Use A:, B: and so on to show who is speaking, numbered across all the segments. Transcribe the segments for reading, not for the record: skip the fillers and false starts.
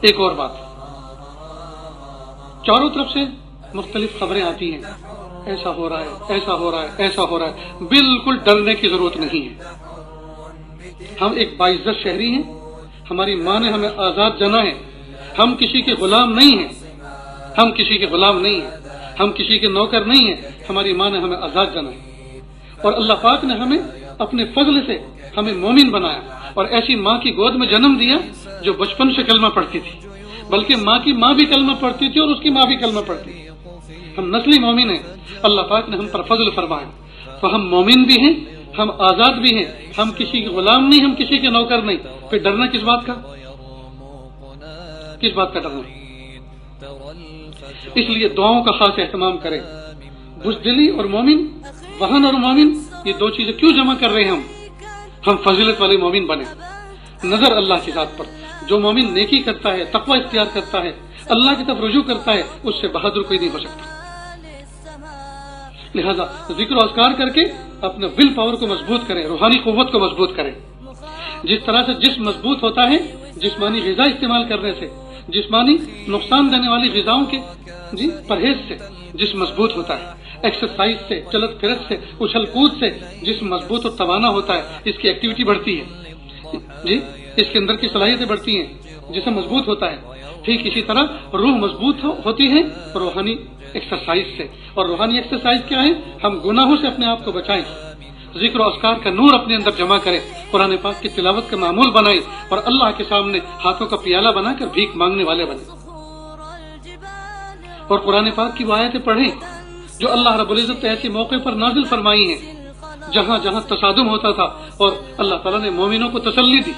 A: ایک اور بات، چاروں طرف سے مختلف خبریں آتی ہیں، ایسا ہو رہا ہے، ایسا ہو رہا ہے، ایسا ہو رہا ہے، بالکل ڈرنے کی ضرورت نہیں ہے۔ ہم ایک باعزت شہری ہیں، ہماری ماں نے ہمیں آزاد جنا ہے، ہم کسی کے غلام نہیں ہیں، ہم کسی کے غلام نہیں ہیں، ہم کسی کے نوکر نہیں ہیں، ہماری ماں نے ہمیں آزاد جنا ہے، اور اللہ پاک نے ہمیں اپنے فضل سے ہمیں مومن بنایا، اور ایسی ماں کی گود میں جنم دیا جو بچپن سے کلمہ پڑھتی تھی، بلکہ ماں کی ماں بھی کلمہ پڑھتی تھی اور اس کی ماں بھی کلمہ پڑھتی تھی۔ ہم نسلی مومن ہیں، اللہ پاک نے ہم پر فضل فرمایا، تو ہم مومن بھی ہیں، ہم آزاد بھی ہیں، ہم کسی کے غلام نہیں، ہم کسی کے نوکر نہیں، پھر ڈرنا کس بات کا؟ کس بات کا ڈرنا؟ اس لیے دعاؤں کا خاص اہتمام کریں۔ بزدلی اور مومن، وہن اور مومن، یہ دو چیزیں کیوں جمع کر رہے ہیں ہم فضیلت والے مومن بنے، نظر اللہ کی ذات پر۔ جو مومن نیکی کرتا ہے، تقوی اختیار کرتا ہے، اللہ کی طرف رجوع کرتا ہے، اس سے بہادر کوئی نہیں ہو سکتا۔ لہذا ذکر و اذکار کر کے اپنے ول پاور کو مضبوط کریں، روحانی قوت کو مضبوط کریں۔ جس طرح سے جسم مضبوط ہوتا ہے جسمانی غذا استعمال کرنے سے، جسمانی نقصان دینے والی غذاؤں کے پرہیز سے جسم مضبوط ہوتا ہے، ایکسرسائز سے، چلت پھرت سے، اچھل کود سے جسم مضبوط اور توانا ہوتا ہے، اس کی ایکٹیویٹی بڑھتی ہے، اس کے اندر کی صلاحیتیں بڑھتی ہیں، جسم مضبوط ہوتا ہے۔ ٹھیک اسی طرح روح مضبوط ہوتی ہے روحانی ایکسرسائز سے، اور روحانی ایکسرسائز کیا ہے؟ ہم گناہوں سے اپنے آپ کو بچائیں، ذکر و اذکار کا نور اپنے اندر جمع کریں، قرآن پاک کی تلاوت کا معمول بنائیں، اور اللہ کے سامنے ہاتھوں کا پیالہ بنا کر بھیک مانگنے والے بنیں، اور قرآن پاک کی وہ آیتیں پڑھیں جو اللہ رب العزت نے ایسے موقع پر نازل فرمائی ہیں جہاں جہاں تصادم ہوتا تھا، اور اللہ تعالیٰ نے مومنوں کو تسلی دی۔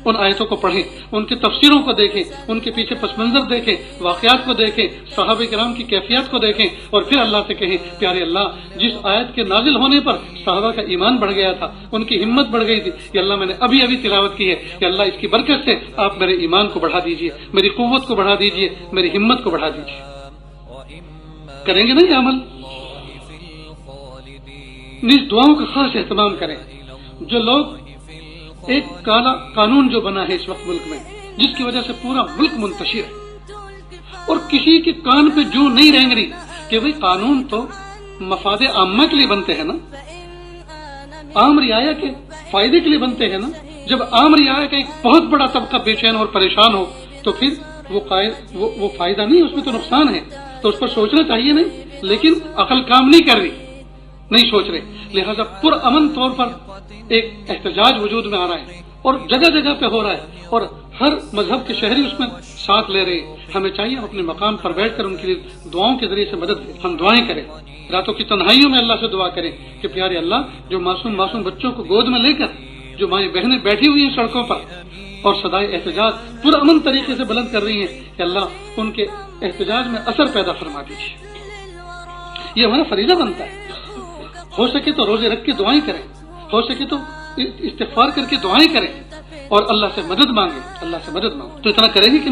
A: ان آیتوں کو پڑھیں، ان کی تفسیروں کو دیکھیں، ان کے پیچھے پس منظر دیکھیں، واقعات کو دیکھیں، صحابہ کرام کی کیفیات کو دیکھیں، اور پھر اللہ سے کہیں پیارے اللہ، جس آیت کے نازل ہونے پر صحابہ کا ایمان بڑھ گیا تھا، ان کی ہمت بڑھ گئی تھی، یا اللہ میں نے ابھی تلاوت کی ہے، کہ اللہ اس کی برکت سے آپ میرے ایمان کو بڑھا دیجئے، میری قوت کو بڑھا دیجئے، میری ہمت کو بڑھا دیجئے۔ کریں گے نا یہ عمل؟ اس دعاؤں کا خاص اہتمام کریں۔ جو لوگ ایک کالا قانون جو بنا ہے اس وقت ملک میں، جس کی وجہ سے پورا ملک منتشر ہے، اور کسی کے کان پہ جو نہیں رینگ رہی کہ بھئی قانون تو مفاد عامہ کے لیے بنتے ہیں نا، عام رعایا کے فائدے کے لیے بنتے ہیں نا۔ جب عام رعایا کا ایک بہت بڑا طبقہ بے چین اور پریشان ہو تو پھر وہ فائدہ نہیں، اس میں تو نقصان ہے، تو اس پر سوچنا چاہیے نہیں، لیکن عقل کام نہیں کر رہی، نہیں سوچ رہے، لہذا پرامن طور پر ایک احتجاج وجود میں آ رہا ہے، اور جگہ جگہ پہ ہو رہا ہے، اور ہر مذہب کے شہری اس میں ساتھ لے رہے ہیں۔ ہمیں چاہیے اپنے مقام پر بیٹھ کر ان کے لیے دعاؤں کے ذریعے سے مدد دیں، ہم دعائیں کریں، راتوں کی تنہائیوں میں اللہ سے دعا کریں کہ پیارے اللہ، جو معصوم بچوں کو گود میں لے کر جو مائیں بہنیں بیٹھی ہوئی ہیں سڑکوں پر اور صدائے احتجاج پرامن طریقے سے بلند کر رہی ہیں، کہ اللہ ان کے احتجاج میں اثر پیدا فرما دیجیے۔ یہ ہمارا فریضہ بنتا ہے، ہو سکے تو روزے رکھ کے دعائیں کریں، ہو سکے تو استغفار کر کے دعائیں کریں، اور اللہ سے مدد مانگیں، اللہ سے مدد مانگیں۔ تو اتنا کریں گے کہ